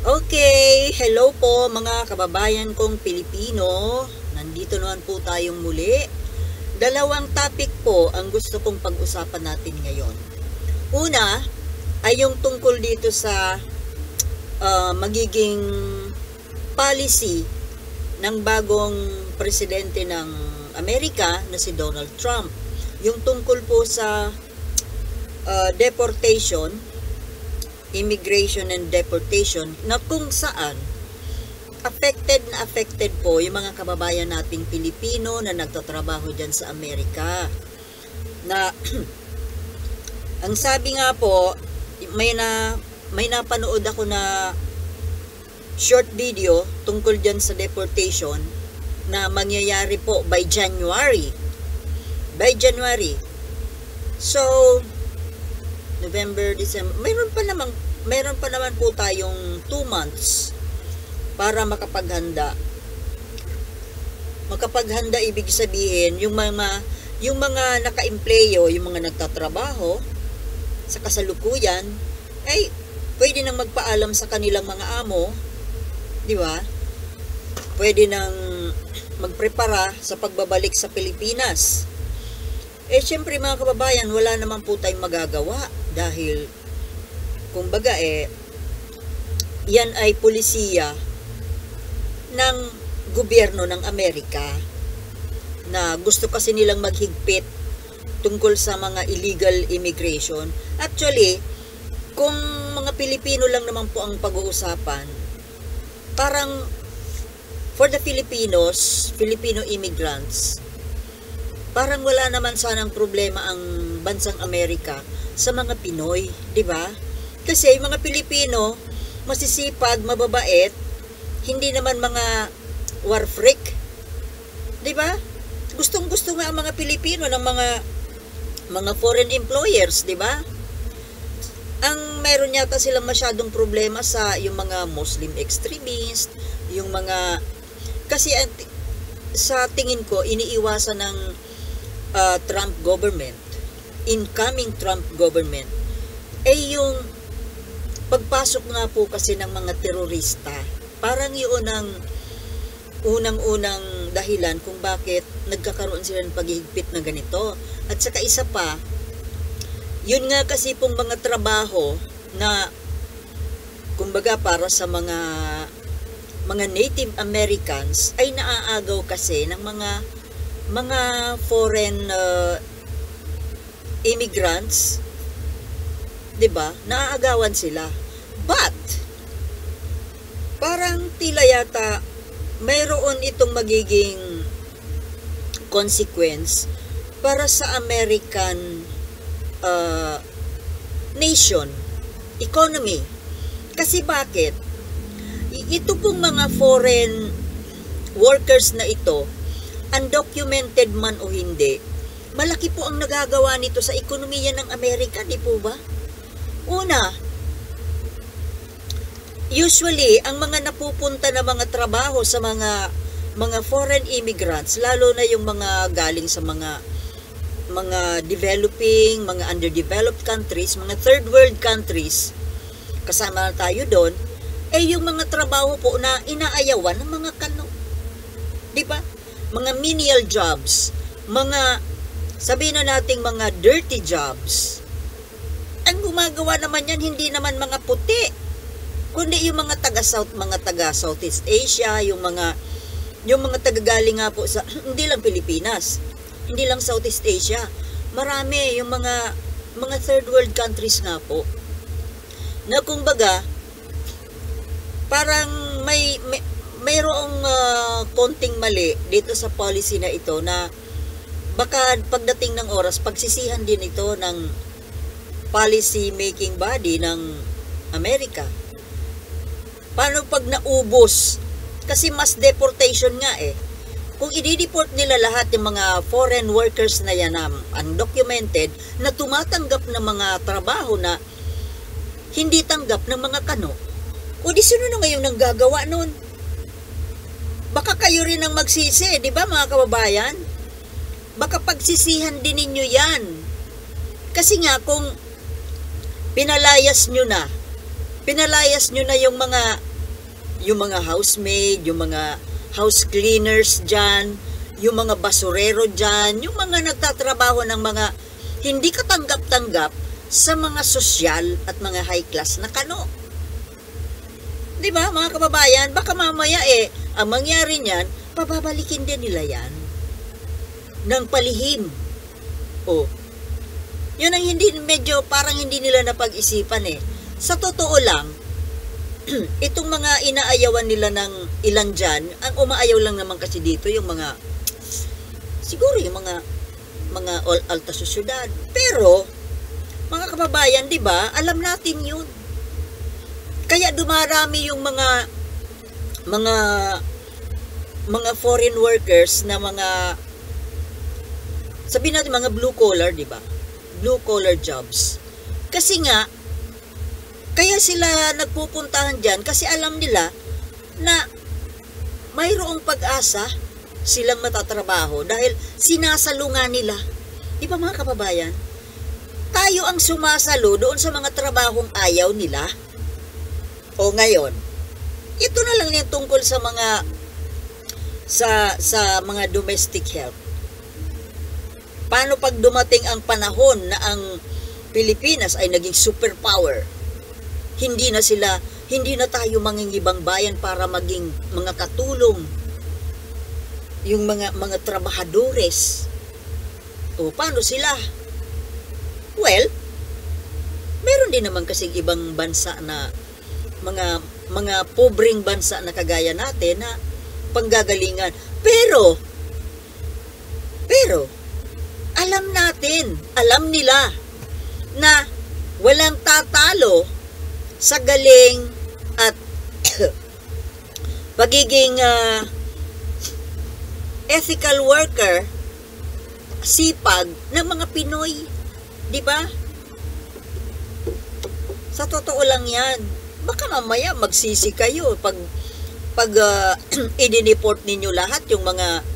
Okay, hello po mga kababayan kong Pilipino. Nandito naman po tayong muli. Dalawang topic po ang gusto kong pag-usapan natin ngayon. Una ay yung tungkol dito sa magiging policy ng bagong presidente ng Amerika na si Donald Trump. Yung tungkol po sa deportation, immigration and deportation, na kung saan affected po yung mga kababayan nating Pilipino na nagtatrabaho dyan sa Amerika. Na ang sabi nga po, may napanood ako na short video tungkol dyan sa deportation na mangyayari po by January. So, November, December, mayroon pa naman po tayong 2 months para makapaghanda. Ibig sabihin, yung mga naka-empleyo, yung mga nagtatrabaho sa kasalukuyan, ay pwede nang magpaalam sa kanilang mga amo, di ba? Pwede nang magprepara sa pagbabalik sa Pilipinas. Syempre mga kababayan, wala naman po tayong magagawa dahil kumbaga yan ay pulisiya ng gobyerno ng Amerika na gusto kasi nilang maghigpit tungkol sa mga illegal immigration. Actually, kung mga Pilipino lang naman po ang pag-uusapan, parang for the Filipinos, Filipino immigrants, parang wala naman sanang problema ang bansang Amerika sa mga Pinoy, di ba? Kasi yung mga Pilipino, masisipag, mababait, hindi naman mga war freak, di ba? Gustong-gusto nga ang mga Pilipino ng mga foreign employers, di ba? Ang meron yata silang masyadong problema sa yung mga Muslim extremist, yung mga, kasi sa tingin ko, iniiwasan ng Trump government, incoming Trump government, yung pagpasok nga po kasi ng mga terorista. Parang yun ang unang-unang dahilan kung bakit nagkakaroon sila ng paghihigpit na ganito. At saka isa pa, yun nga kasi pong mga trabaho na kumbaga para sa mga Native Americans ay naaagaw kasi ng mga foreign immigrants, 'di ba? Naaagawan sila. But parang tila yata mayroon itong magiging consequence para sa American nation economy. Kasi bakit? Ito pong mga foreign workers na ito, undocumented man o hindi, malaki po ang nagagawa nito sa ekonomiya ng Amerika, di po ba? Una, usually, ang mga napupunta na mga trabaho sa mga foreign immigrants, lalo na yung mga galing sa mga developing, mga underdeveloped countries, mga third world countries, kasama na tayo doon, yung mga trabaho po na inaayawan ng mga kano. Di ba? Mga menial jobs, mga, sabihin na nating mga dirty jobs. Ang gumagawa naman yan, hindi naman mga puti, kundi yung mga taga Southeast Asia, yung mga tagagaling nga po sa, hindi lang Pilipinas, hindi lang Southeast Asia, marami yung mga third world countries nga po, na kumbaga, parang mayroong konting mali dito sa policy na ito na baka pagdating ng oras, pagsisihan din ito ng policy making body ng Amerika. Paano pag naubos? Kasi mass deportation nga Kung i-deport nila lahat ng mga foreign workers na yan na undocumented, na tumatanggap ng mga trabaho na hindi tanggap ng mga kano, o di sino na ngayon ang gagawa nun? Baka kayo rin ang magsisi, di ba mga kababayan? Baka pagsisihan din ninyo yan. Kasi nga kung pinalayas nyo na Pinalayas nyo na yung mga housemaid, yung mga house cleaners dyan, yung mga basurero dyan, yung mga nagtatrabaho ng mga hindi katanggap-tanggap sa mga sosyal at mga high class na kano. Di ba, mga kababayan? Baka mamaya ang mangyari niyan, pababalikin din nila yan ng palihim. Yun ang parang hindi nila napag-isipan Sa totoo lang, itong mga inaayawan nila ng ilan dyan, ang umaayaw lang naman kasi dito yung siguro yung mga alta sosyudad. Pero, mga kababayan, di ba, alam natin yun. Kaya dumarami yung mga foreign workers na sabihin natin mga blue collar, di ba? Blue collar jobs. Kasi nga, kaya sila nagpupuntahan dyan kasi alam nila na mayroong pag-asa silang matatrabaho dahil sinasalungan nila. Di ba mga kababayan? Tayo ang sumasalo doon sa mga trabahong ayaw nila. O ngayon, ito na lang yung tungkol sa mga domestic help. Paano pag dumating ang panahon na ang Pilipinas ay naging superpower? Hindi na tayo mangingibang bayan para maging mga katulong yung mga trabahadores. Paano sila? Well, meron din naman kasing ibang bansa na mga pobreng bansa na kagaya natin na panggagalingan. Pero alam nila na walang tatalo sa galing at pagiging ethical worker, sipag ng mga Pinoy. Di ba? Sa totoo lang yan. Baka mamaya magsisi kayo pag i-deport ninyo lahat yung mga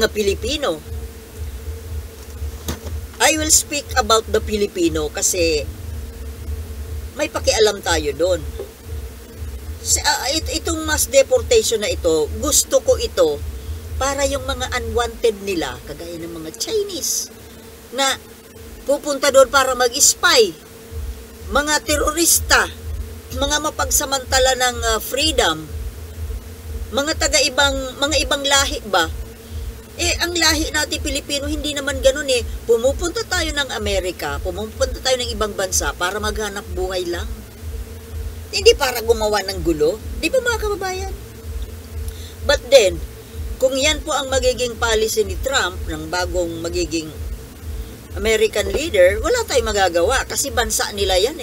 Pilipino. I will speak about the Filipino kasi may pakialam tayo doon. Itong mass deportation na ito, gusto ko ito para yung mga unwanted nila, kagaya ng mga Chinese, na pupunta doon para mag-spy, mga terorista, mga mapagsamantala ng freedom, mga ibang lahi ba? Ang lahi natin Pilipino, hindi naman ganun Pumupunta tayo ng Amerika, pumupunta tayo ng ibang bansa para maghanap buhay lang. Hindi para gumawa ng gulo. Di ba mga kababayan? But then, kung yan po ang magiging policy ni Trump, ng bagong magiging American leader, wala tayong magagawa kasi bansa nila yan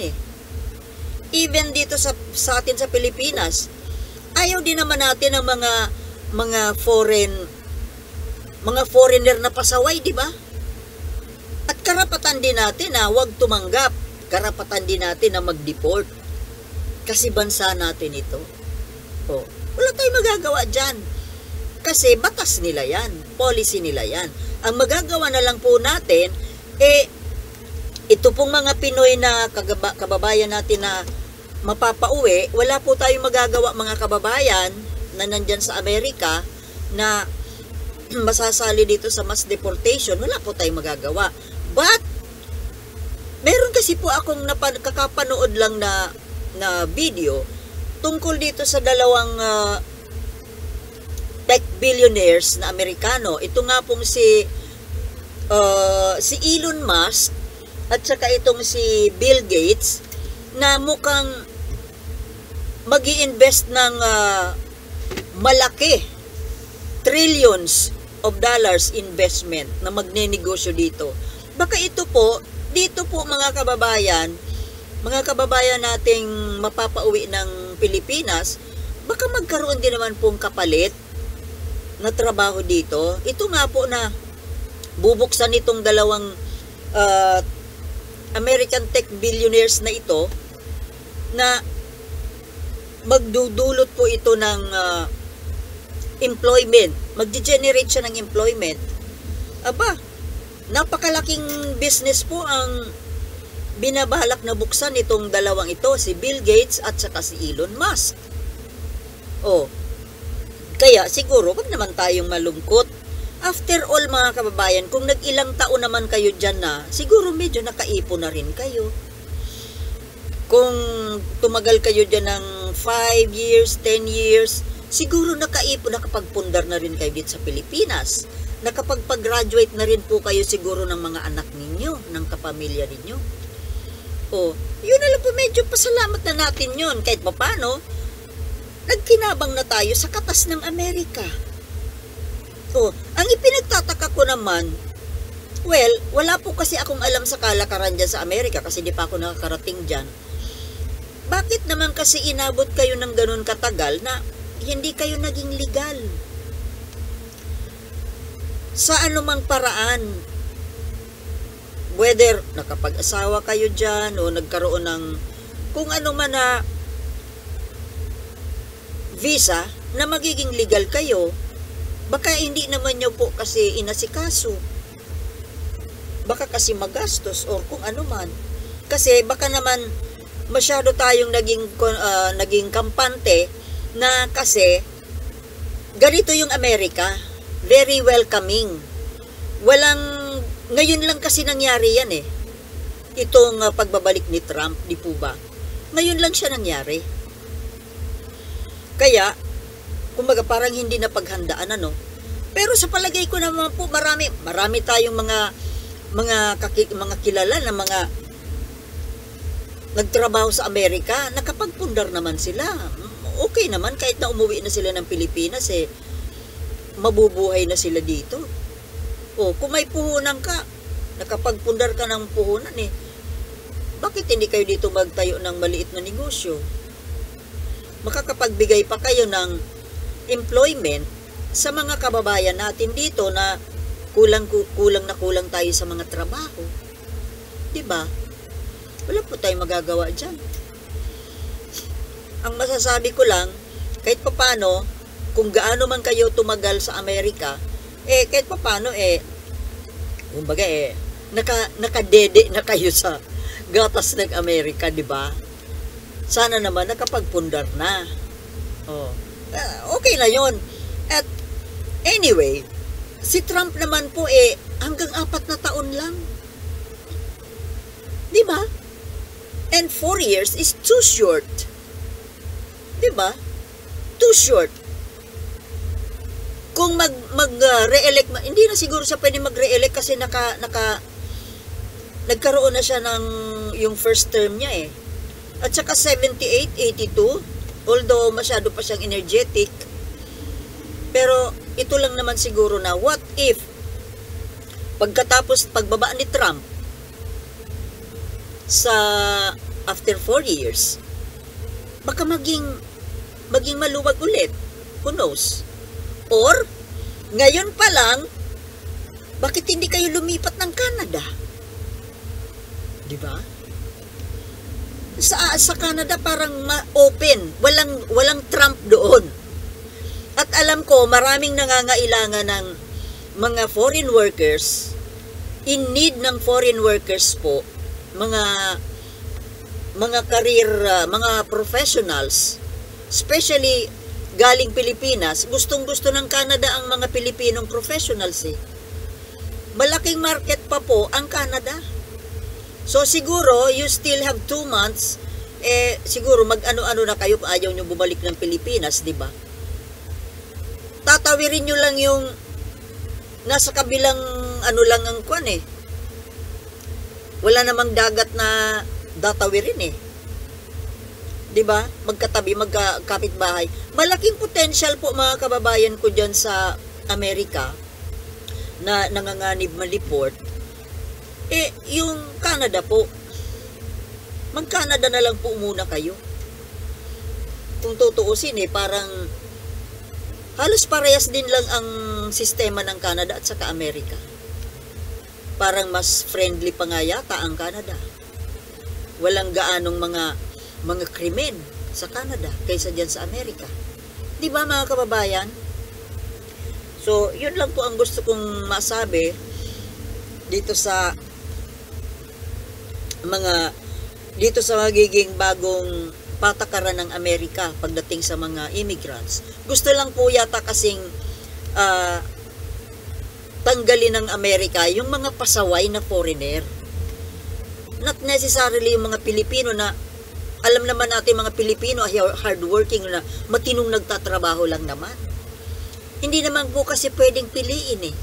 Even dito sa atin sa Pilipinas, ayaw din naman natin ng mga foreigner na pasaway, di ba? At karapatan din natin na huwag tumanggap. Karapatan din natin na mag-deport. Kasi bansa natin ito. Wala tayong magagawa dyan. Kasi batas nila yan. Policy nila yan. Ang magagawa na lang po natin, ito pong mga Pinoy na kababayan natin na mapapauwi, wala po tayong magagawa mga kababayan na nandyan sa Amerika na masasali dito sa mass deportation. Wala po tayong magagawa. But, meron kasi po akong kakapanood lang na video tungkol dito sa dalawang tech billionaires na Amerikano. Ito nga pong si Elon Musk at saka itong si Bill Gates na mukhang mag-i-invest ng malaki, trillions of dollars investment na magnenegosyo dito. Baka dito po mga kababayan nating mapapauwi ng Pilipinas, baka magkaroon din naman pong kapalit na trabaho dito. Ito nga po na bubuksan itong dalawang American tech billionaires na ito na magdudulot po ito ng employment. Magge-generate siya ng employment. Napakalaking business po ang binabalak na buksan itong dalawang ito, si Bill Gates at saka si Elon Musk. Oh, kaya siguro wag naman tayong malungkot. After all mga kababayan, kung nag-ilang taon naman kayo dyan na, siguro medyo nakaipon na rin kayo. Kung tumagal kayo dyan ng 5 years, 10 years, siguro nakaipon, nakapagpundar na rin kayo dito sa Pilipinas. Nakapagpag-graduate na rin po kayo siguro ng mga anak ninyo, ng kapamilya ninyo. O, yun na lang po, medyo pasalamat na natin yun. Kahit pa paano, nagkinabang na tayo sa katas ng Amerika. O, ang ipinagtataka ko naman, well, wala po kasi akong alam sa kalakaran dyan sa Amerika kasi di pa ako nakakarating dyan. Bakit naman kasi inabot kayo ng ganun katagal na hindi kayo naging legal? Sa anumang paraan, whether nakapag-asawa kayo dyan o nagkaroon ng kung ano man na visa na magiging legal kayo, baka hindi naman nyo po kasi inasikaso. Baka kasi magastos o kung ano man. Kasi baka naman masyado tayong naging kampante na kasi ganito yung Amerika. Very welcoming. Ngayon lang kasi nangyari yan eh. Itong pagbabalik ni Trump, di po ba? Ngayon lang siya nangyari. Kaya, kumbaga parang hindi na paghandaan ano. Pero sa palagay ko naman po marami tayong mga kilala na mga nagtrabaho sa Amerika, nakapagpundar naman sila. Okay naman kahit na umuwi na sila ng Pilipinas eh, mabubuhay na sila dito. O kung may puhunan ka, nakapagpundar ka ng puhunan eh, bakit hindi kayo dito magtayo ng maliit na negosyo? Makakapagbigay pa kayo ng employment sa mga kababayan natin dito na kulang tayo sa mga trabaho. 'Di ba? Wala po tayong magagawa diyan. Ang masasabi ko lang, kahit papaano, kung gaano man kayo tumagal sa Amerika, kahit papaano kumbaga nakadede na kayo sa gatas ng Amerika, 'di ba? Sana naman nakapagpundar na. Okay na 'yon. At anyway, si Trump naman po hanggang 4 na taon lang. 'Di ba? And 4 years is too short. 'Di ba? Too short. Kung mag-re-elect, hindi na siguro siya pwede mag-re-elect kasi nagkaroon na siya ng yung first term niya eh. At saka 78, 82, although masyado pa siyang energetic, pero ito lang naman siguro na what if pagbaba ni Trump sa after 4 years, baka maging maluwag ulit. Who knows? Or, ngayon pa lang, bakit hindi kayo lumipat ng Canada? Diba? Sa Canada parang open, walang Trump doon. At alam ko, maraming nangangailangan ng mga foreign workers, in need ng foreign workers po, mga career, mga professionals, especially galing Pilipinas, gustong-gusto ng Canada ang mga Pilipinong professionals eh. Malaking market pa po ang Canada. So siguro, you still have 2 months, siguro mag-ano-ano na kayo kung ayaw nyo bumalik ng Pilipinas, di ba? Tatawirin nyo lang yung nasa kabilang lang ang kwan eh. Wala namang dagat na datawirin eh. 'Di ba? Magkatabi, magkapitbahay. Malaking potential po mga kababayan ko diyan sa Amerika na nanganganib maliport. Yung Canada po. Mag-Canada na lang po muna kayo. Kung tutuusin parang halos parehas din lang ang sistema ng Canada at saka Amerika. Parang mas friendly pa nga yata ang Canada. Walang gaanong mga krimen sa Canada kaysa dyan sa Amerika. Di ba mga kababayan? So, yun lang po ang gusto kong masabi dito sa mga dito sa magiging bagong patakaran ng Amerika pagdating sa mga immigrants. Gusto lang po yata kasing ah, tanggalin ng Amerika yung mga pasaway na foreigner. Not necessarily yung mga Pilipino na alam naman natin mga Pilipino ay hardworking na matinong nagtatrabaho lang naman. Hindi naman po kasi pwedeng piliin eh.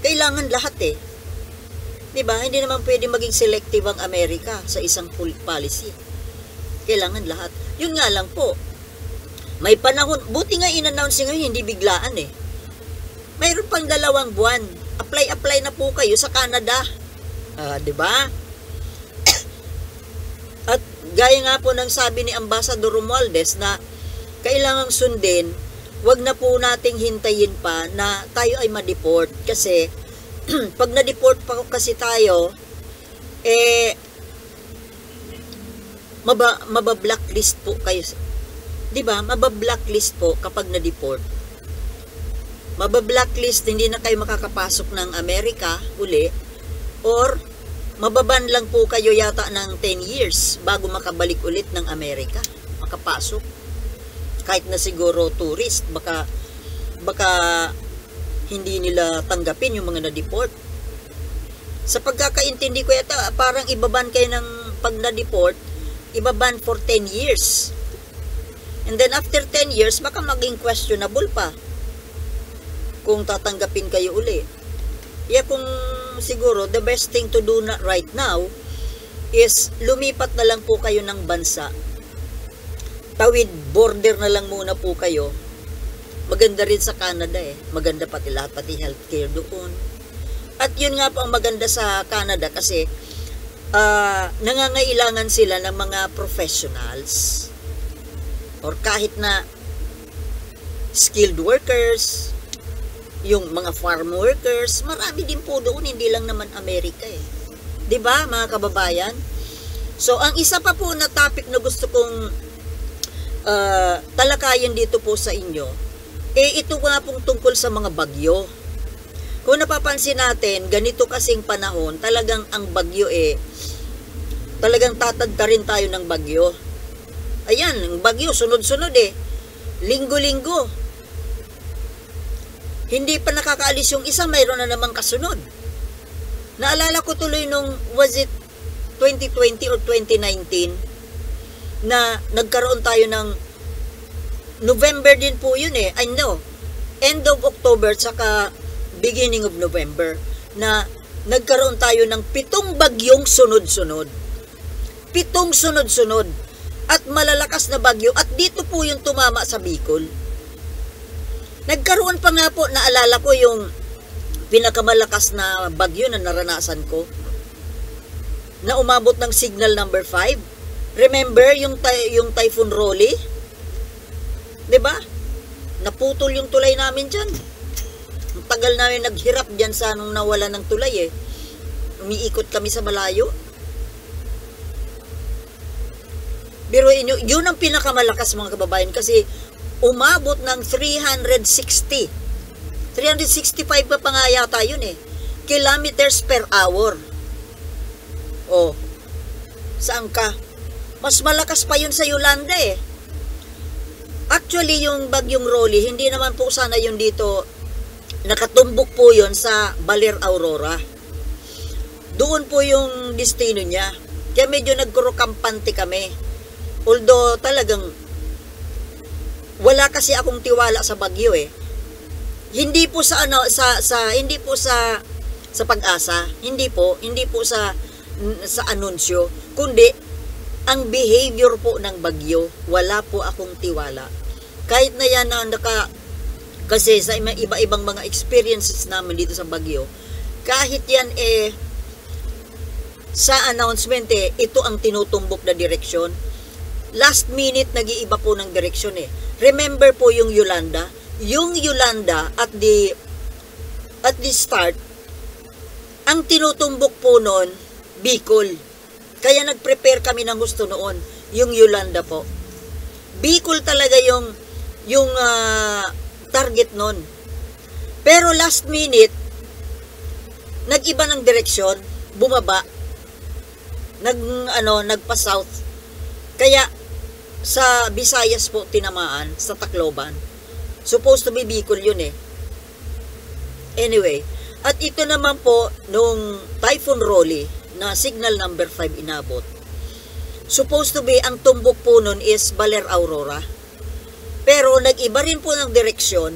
Kailangan lahat eh. 'Di ba? Hindi naman pwedeng maging selective ang Amerika sa isang policy. Kailangan lahat. Yun nga lang po. May panahon, buti nga in-announce ngayon, hindi biglaan eh. Mayroon pang 2 buwan. Apply na po kayo sa Canada. 'Di ba? At gaya nga po ng sabi ni Ambassador Romualdez na kailangang sundin, wag na po nating hintayin pa na tayo ay ma-deport kasi pag na-deport pa kasi tayo maba-blacklist po kayo. 'Di ba? Maba-blacklist po kapag na-deport. Maba-blacklist, hindi na kayo makakapasok ng Amerika uli or mababan lang po kayo yata ng 10 years bago makabalik ulit ng Amerika, makapasok. Kahit na siguro tourist, baka hindi nila tanggapin yung mga na-deport. Sa pagkakaintindi ko yata, parang ibaban kayo ng pag na-deport, ibaban for 10 years. And then after 10 years, baka maging questionable pa kung tatanggapin kayo uli. Kaya kung siguro the best thing to do right now is lumipat na lang po kayo ng bansa. Tawid border na lang muna po kayo. Maganda rin sa Canada eh. Maganda pati lahat, pati healthcare doon. At yun nga po ang maganda sa Canada kasi nangangailangan sila ng mga professionals or kahit na skilled workers, yung mga farm workers, marami din po doon, hindi lang naman Amerika eh. 'Di ba, mga kababayan? So, ang isa pa po na topic na gusto kong talakayin dito po sa inyo, ito nga pong tungkol sa mga bagyo. Kung napapansin natin, ganito kasing panahon, talagang ang bagyo talagang tatagta rin tayo ng bagyo. Ayan, ang bagyo, sunod-sunod eh. Linggo-linggo. Hindi pa nakakaalis yung isa, mayroon na namang kasunod. Naalala ko tuloy nung, was it 2020 or 2019, na nagkaroon tayo ng, November din po yun eh, I know, end of October, saka beginning of November, na nagkaroon tayo ng 7 bagyong sunod-sunod. 7 sunod-sunod. At malalakas na bagyo, at dito po yung tumama sa Bicol. Nagkaroon pa nga po, naalala ko yung pinakamalakas na bagyo na naranasan ko na umabot ng signal number 5. Remember yung Typhoon Rolly? 'Di ba? Naputol yung tulay namin diyan. Ang tagal namin naghirap diyan sa nung nawala ng tulay eh. Umiikot kami sa malayo. Pero yun ang pinakamalakas mga kababayan kasi umabot ng 365 pa nga yata yun eh. Kilometers per hour. Oh. Saan ka? Mas malakas pa yun sa Yolanda eh. Actually, yung bagyong Rolly, hindi naman po sana yun dito. Nakatumbok po yun sa Baler Aurora. Doon po yung destino niya. Kaya medyo nagkurukampante kami. Although talagang wala kasi akong tiwala sa bagyo eh. Hindi po sa hindi po sa Pag-asa, hindi po sa anunsyo, kundi ang behavior po ng bagyo, wala po akong tiwala. Kahit na yan kasi sa iba-ibang mga experiences namin dito sa bagyo, kahit yan sa announcement ito ang tinutumbok na direksyon. Last minute nag-iiba po ng direksyon eh. Remember po yung Yolanda? Yung Yolanda at the start, ang tinutumbok po noon, Bicol. Kaya nag-prepare kami ng gusto noon, yung Yolanda po. Bicol talaga yung target noon. Pero last minute, nag-iba ng direksyon, bumaba. nagpa-south. Kaya sa Visayas po tinamaan, sa Tacloban. Supposed to be Bicol yun eh. Anyway, at ito naman po nung Typhoon Rolly na signal number 5 inabot. Supposed to be ang tumbok po nun is Baler Aurora. Pero nag-iba rin po ng direksyon.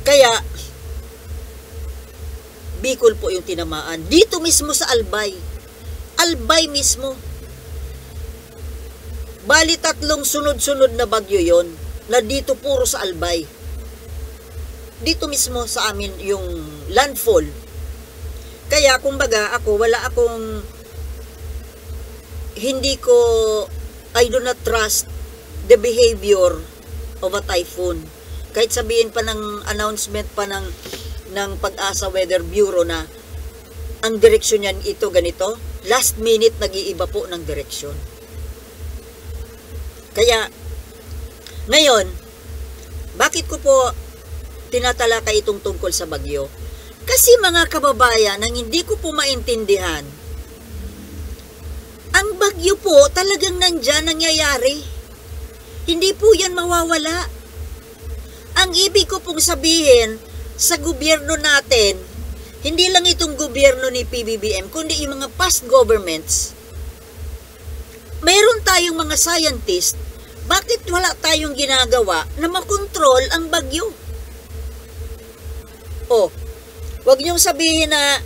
Kaya Bicol po yung tinamaan. Dito mismo sa Albay. Albay mismo. Bali 3 sunod-sunod na bagyo yon na dito puro sa Albay. Dito mismo sa amin yung landfall. Kaya kumbaga ako, I do not trust the behavior of a typhoon. Kahit sabihin pa ng announcement pa ng Pag-asa Weather Bureau na ang direksyon niyan ito ganito, last minute nag-iiba po ng direksyon. Kaya ngayon, bakit ko po tinatalakay itong tungkol sa bagyo? Kasi mga kababayan, ang hindi ko po maintindihan, ang bagyo po talagang nandyan, nangyayari. Hindi po yan mawawala. Ang ibig ko pong sabihin, sa gobyerno natin, hindi lang itong gobyerno ni PBBM, kundi yung mga past governments, mayroon tayong mga scientist, bakit wala tayong ginagawa na makontrol ang bagyo? O, wag niyong sabihin na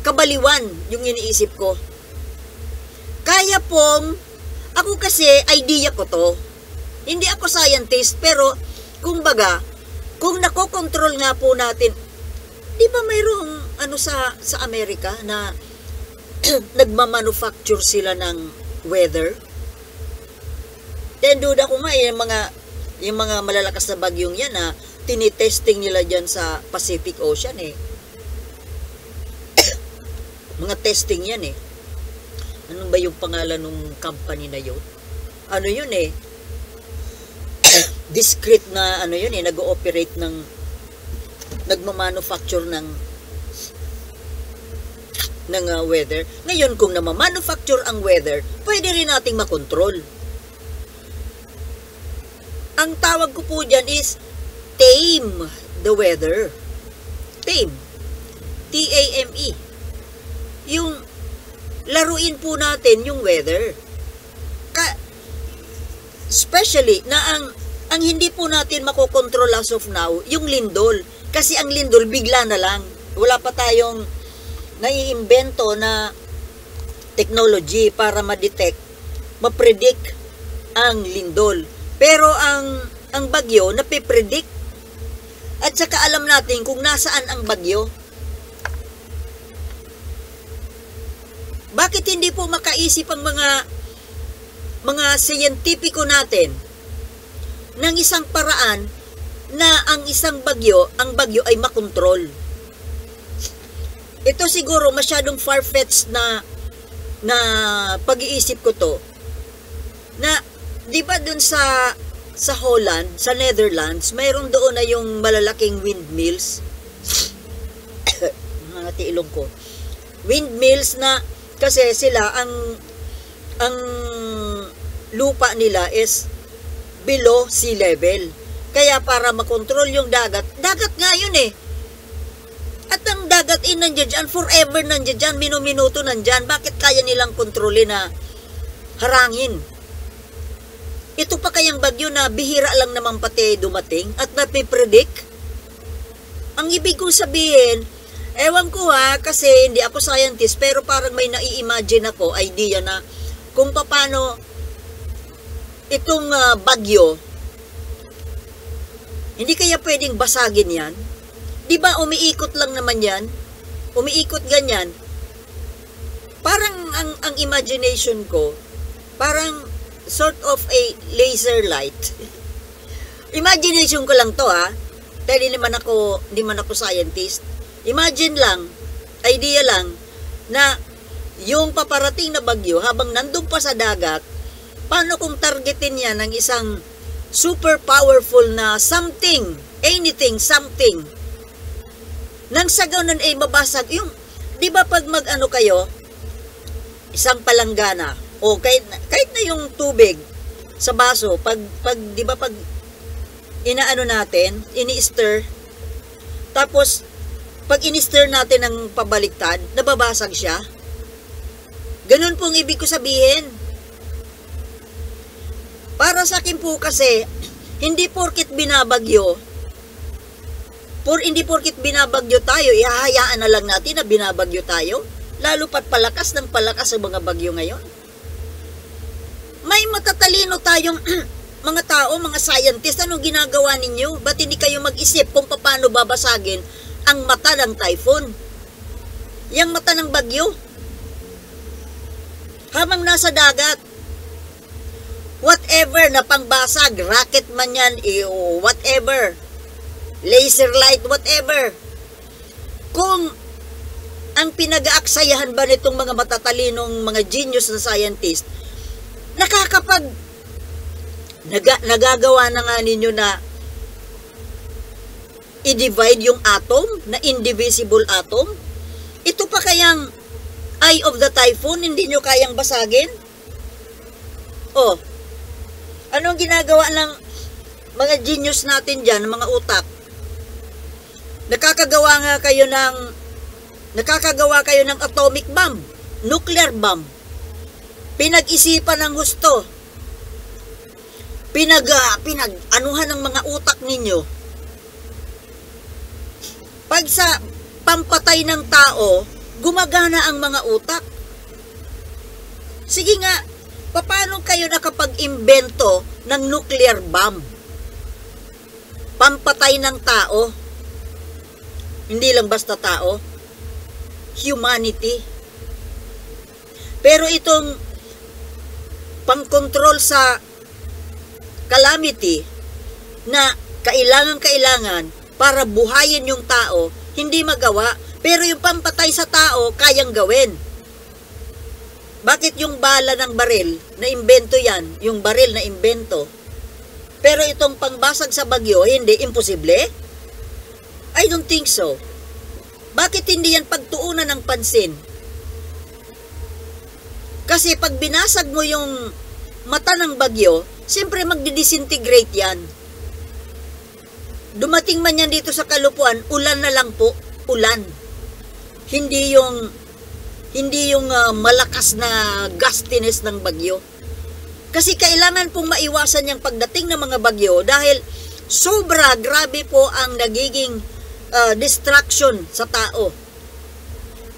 kabaliwan yung iniisip ko. Kaya pong, ako kasi, idea ko to. Hindi ako scientist, pero, kumbaga, kung nakokontrol nga po natin, di ba mayroong sa Amerika na nagmamanufacture sila ng weather? Then duda ko nga yung mga malalakas na bagyong yan na tinitesting nila dyan sa Pacific Ocean eh. Mga testing yan eh. Ano ba yung pangalan ng company na yun? Ano yun eh? Discrete na yun eh, nag-ooperate nagmamanufacture ng weather. Ngayon, kung namamanufacture ang weather, pwede rin nating makontrol. Ang tawag ko po dyan is tame the weather. Tame. T-A-M-E. Yung laruin po natin yung weather. Especially na ang hindi po natin makokontrol as of now, yung lindol. Kasi ang lindol bigla na lang. Wala pa tayong naiimbento na technology para ma-detect, ma-predict ang lindol. Pero ang bagyo napipredict. At saka alam natin kung nasaan ang bagyo. Bakit hindi po makaisip ang mga siyentipiko natin ng isang paraan na ang bagyo ay makontrol? Ito siguro masyadong far-fetched na pag-iisip ko to. Na, di ba dun sa Holland, sa Netherlands, mayroon doon na yung malalaking windmills. Mga tiilong ko. Windmills na, kasi sila, ang lupa nila is below sea level. Kaya para makontrol yung dagat nga yun eh. At ang dagat nandiyan dyan, forever nandiyan dyan, minuminuto nandiyan. Bakit kaya nilang kontrolin na harangin? Ito pa kayang bagyo na bihira lang naman pati dumating at napipredict? Ang ibig kong sabihin, ewan ko kasi hindi ako scientist, pero parang may nai-imagine ako, idea na kung paano itong bagyo, hindi kaya pwedeng basagin yan? Di ba umiikot lang naman yan? Umiikot ganyan. Parang ang imagination ko, parang sort of a laser light. Imagination ko lang to dahil hindi man ako scientist. Imagine lang, idea lang, na yung paparating na bagyo habang nandun pa sa dagat, paano kung targetin yan ng isang super powerful na something, anything, something, nang sa ganun ay mabasag yung, Di ba pag mag-ano kayo, isang palanggana, o kahit na yung tubig sa baso, di ba pag inaano natin, ini-stir, tapos pag in-stir natin ng pabaliktad, nababasag siya. Ganun pong ibig ko sabihin. Para sa akin po kasi, hindi porkit binabagyo tayo, ihahayaan na lang natin na binabagyo tayo, lalo pat palakas ng palakas ang mga bagyo ngayon. May matatalino tayong mga tao, mga scientist, anong ginagawa ninyo? Ba't hindi kayo mag-isip kung paano babasagin ang mata ng typhoon? Yang mata ng bagyo? Habang nasa dagat, whatever na pangbasag, rocket man yan, whatever, laser light, whatever. Kung ang pinag-aaksayahan ba nitong mga matatalinong mga genius na scientist, nagagawa na nga ninyo na i-divide yung atom, na indivisible atom? Ito pa kayang eye of the typhoon, hindi nyo kayang basagin? Oh, anong ginagawa ng mga genius natin dyan, mga utak? Nakakagawa kayo ng atomic bomb, nuclear bomb. Pinag-isipan ng gusto. Pinag-anuhan ng mga utak ninyo. Pag sa pampatay ng tao, gumagana ang mga utak. Sige nga, paano kayo nakapag-imbento ng nuclear bomb? Pampatay ng tao. Hindi lang basta tao. Humanity. Pero itong pang-control sa calamity na kailangan para buhayin yung tao, hindi magawa. Pero yung pampatay sa tao, kayang gawin. Bakit yung bala ng baril, na imbento yan, yung baril na imbento, pero itong pangbasag sa bagyo, hindi, imposible? I don't think so. Bakit hindi yan pagtuunan ng pansin? Kasi pag binasag mo yung mata ng bagyo, siyempre magdi-disintegrate yan. Dumating man yan dito sa kalupuan, ulan na lang po, ulan. Hindi yung malakas na gustiness ng bagyo. Kasi kailangan pong maiwasan yung pagdating ng mga bagyo dahil sobra grabe po ang nagiging distraction sa tao.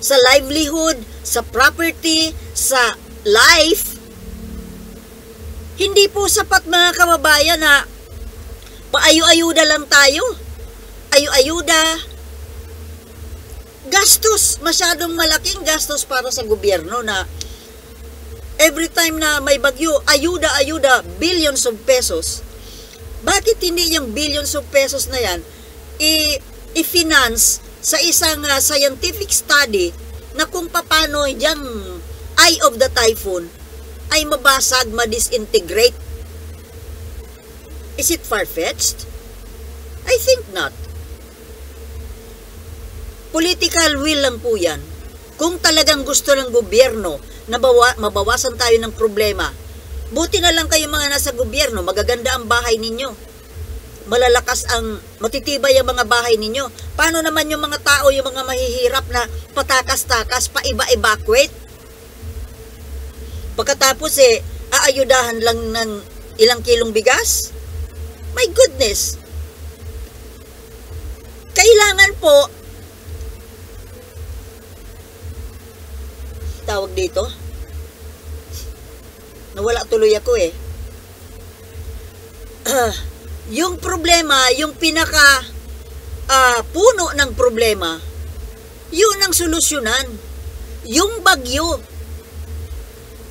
Sa livelihood, sa property, sa life. Hindi po sapat mga kababayan na paayu-ayuda lang tayo. Ayu-ayuda. Gastos, masyadong malaking gastos para sa gobyerno na every time na may bagyo, ayuda, billions of pesos. Bakit hindi yung billions of pesos na yan i-finance sa isang scientific study na kung paano yung eye of the typhoon ay mabasag, ma-disintegrate? Is it far-fetched? I think not. Political will lang po yan. Kung talagang gusto ng gobyerno na mabawasan tayo ng problema, buti na lang kayo mga nasa gobyerno, magaganda ang bahay ninyo. Matitibay ang mga bahay ninyo. Paano naman yung mga tao, yung mga mahihirap na patakas-takas, pa-evacuate? Pagkatapos aayudahan lang ng ilang kilong bigas? My goodness! Kailangan po, tawag dito, nawala tuloy ako yung problema, yung pinaka puno ng problema, yun ang solusyonan. Yung bagyo.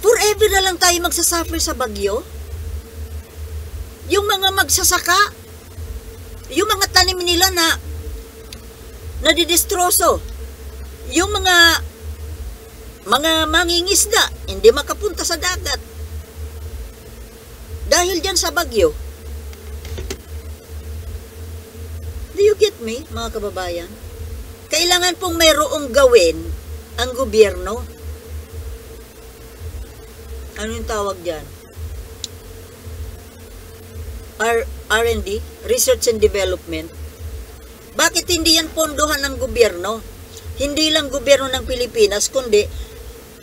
Forever na lang tayo magsasuffer sa bagyo. Yung mga magsasaka, yung mga tanim nila na nadidestroso, yung mga mangingisda, hindi makapunta sa dagat. Dahil dyan sa bagyo. Do you get me, mga kababayan? Kailangan pong mayroong gawin ang gobyerno. Ano yung tawag dyan? R&D, Research and Development. Bakit hindi yan pondohan ng gobyerno? Hindi lang gobyerno ng Pilipinas, kundi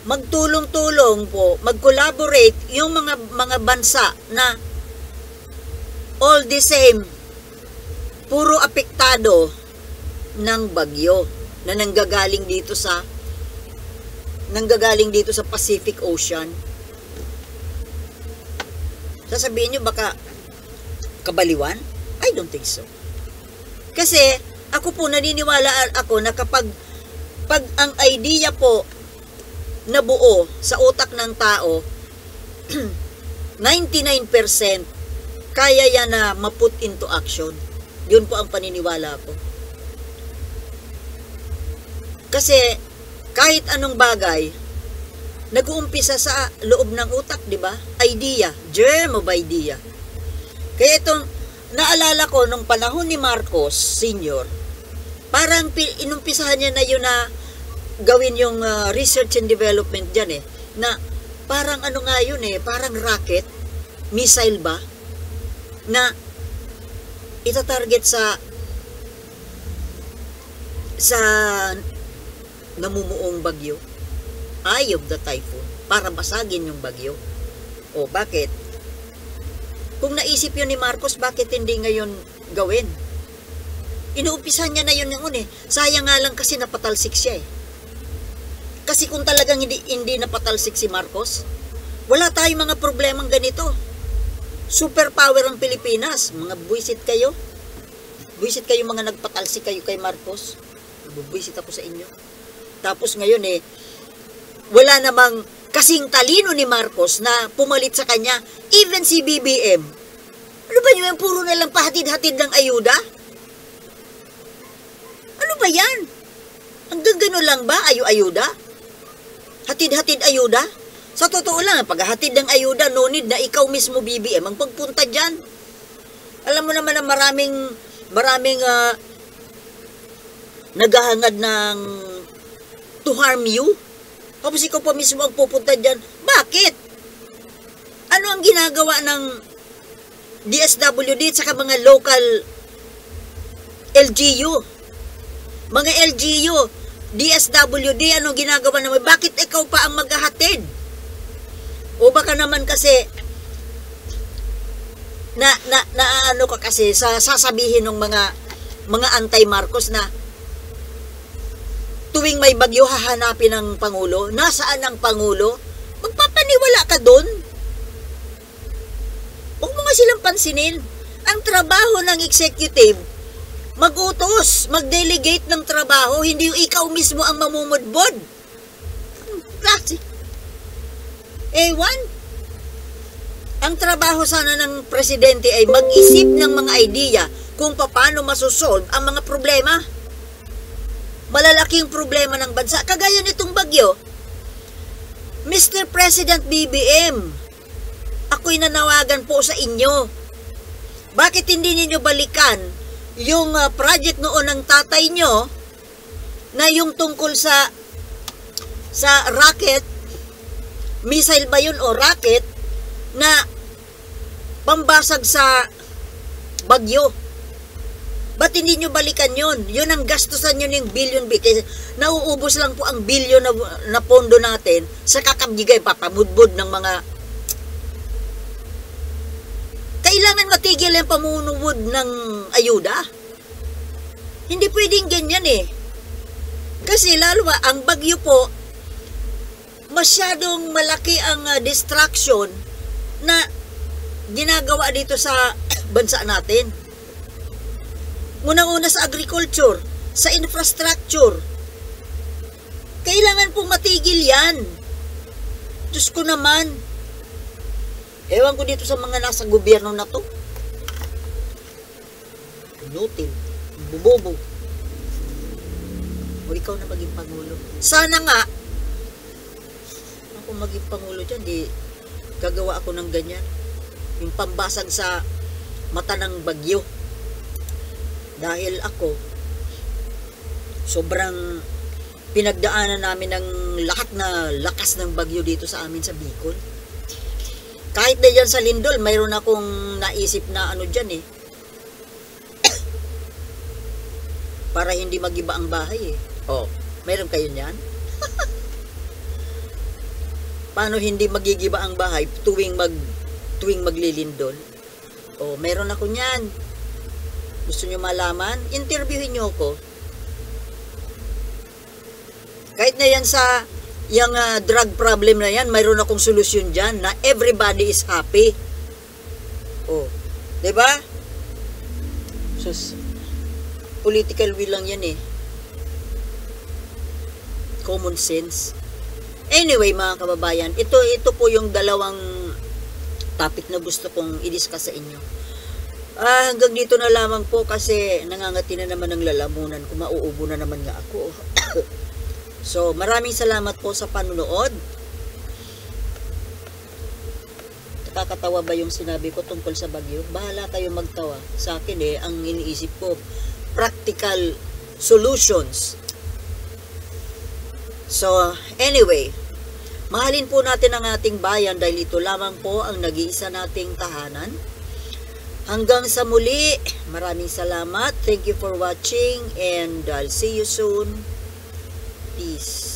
magtulong-tulong po, mag-collaborate yung mga bansa na all the same, puro apektado ng bagyo na nanggagaling dito sa Pacific Ocean. Sasabihin nyo baka kabaliwan? I don't think so. Kasi ako po naniniwala ako na kapag ang idea po nabuo sa utak ng tao, 99% kaya yan na ma-put into action. Yun po ang paniniwala ko. Kasi kahit anong bagay, nag-uumpisa sa loob ng utak, di ba? Idea, germ of idea. Kaya itong naalala ko nung panahon ni Marcos Sr., parang inumpisahan niya na yun na gawin yung research and development dyan na parang ano nga yun parang rocket, missile ba, na itatarget sa namumuong bagyo, eye of the typhoon, para basagin yung bagyo. O bakit? Kung naisip yun ni Marcos, bakit hindi ngayon gawin? Inuumpisahan niya na yun ng sayang nga lang kasi napatalsik siya Kasi kung talagang hindi napatalsik si Marcos, wala tayong mga problemang ganito. Superpower ang Pilipinas. Mga buwisit kayo. Buwisit kayo mga nagpatalsik kayo kay Marcos. Buwisit ako sa inyo. Tapos ngayon wala namang kasing talino ni Marcos na pumalit sa kanya. Even si BBM. Ano ba yun? Puro na lang pahatid-hatid ng ayuda? Ano ba yan? Hanggang gano'n lang ba? Ayuda? Hatid-hatid ayuda? Sa totoo lang, paghahatid ng ayuda, no need na ikaw mismo BBM ang pagpunta dyan. Alam mo naman na maraming naghahangad ng to harm you. Tapos ikaw pa mismo ang pupunta dyan. Bakit? Ano ang ginagawa ng DSWD at saka mga local LGU? Mga LGU, DSWD, ano ginagawa naman? Bakit ikaw pa ang maghahatid? O baka naman kasi na ano ka kasi sasabihin ng mga anti-Marcos na tuwing may bagyo hahanapin ng Pangulo. Nasaan ang Pangulo? Magpapaniwala ka doon. Huwag mo nga silang pansinin. Ang trabaho ng executive, mag-utos, mag-delegate ng trabaho, hindi ikaw mismo ang mamumudbod. Klase. Ewan. Ang trabaho sana ng presidente ay mag-isip ng mga idea kung paano masosolve ang mga problema. Malalaking problema ng bansa. Kagaya nitong bagyo. Mr. President BBM, ako'y nanawagan po sa inyo. Bakit hindi ninyo balikan yung project noon ng tatay nyo na yung tungkol sa rocket, missile ba yun o rocket, na pambasag sa bagyo? Ba't hindi nyo balikan yun? Yun ang gastusan nyo ng billion. Kasi nauubos lang po ang billion na pondo natin sa kakabigay, papamudbod ng mga... Kailangan matigil ang pamunuwod ng ayuda. Hindi pwedeng ganyan Kasi lalo ang bagyo po, masyadong malaki ang distraction na ginagawa dito sa bansa natin. Unang-una sa agriculture, sa infrastructure. Kailangan pong matigil yan. Diyos ko naman. Ewan ko dito sa mga nasa gobyerno na to. Inutil. Bubobo. O ikaw na maging Pangulo. Sana nga, ako maging Pangulo dyan, di gagawa ako ng ganyan. Yung pambasag sa mata ng bagyo. Dahil ako, sobrang pinagdaanan namin ng lahat na lakas ng bagyo dito sa amin sa Bicol. Kahit na dyan sa Lindol, mayroon akong naisip na ano dyan eh. Para hindi magiba ang bahay eh. Oh, mayroon kayo niyan? Paano hindi magigiba ang bahay tuwing maglilindol? Oh, mayroon ako niyan. Gusto nyo malaman? Interviewin nyo ako. Kahit na yan sa yung drug problem na yan, mayroon akong solusyon dyan na everybody is happy. Oh, 'di ba? Sus, political will lang yan eh. Common sense. Anyway, mga kababayan, ito po yung dalawang topic na gusto kong i-discuss sa inyo. Hanggang dito na lamang po kasi nangangati na naman ng lalamunan kung mauubo na naman nga ako. So, maraming salamat po sa panunood. Nakakatawa ba yung sinabi ko tungkol sa bagyo? Bahala kayo magtawa. Sa akin ang iniisip ko, practical solutions. So, anyway, mahalin po natin ang ating bayan dahil ito lamang po ang nag-iisa nating tahanan. Hanggang sa muli, maraming salamat. Thank you for watching and I'll see you soon. Peace.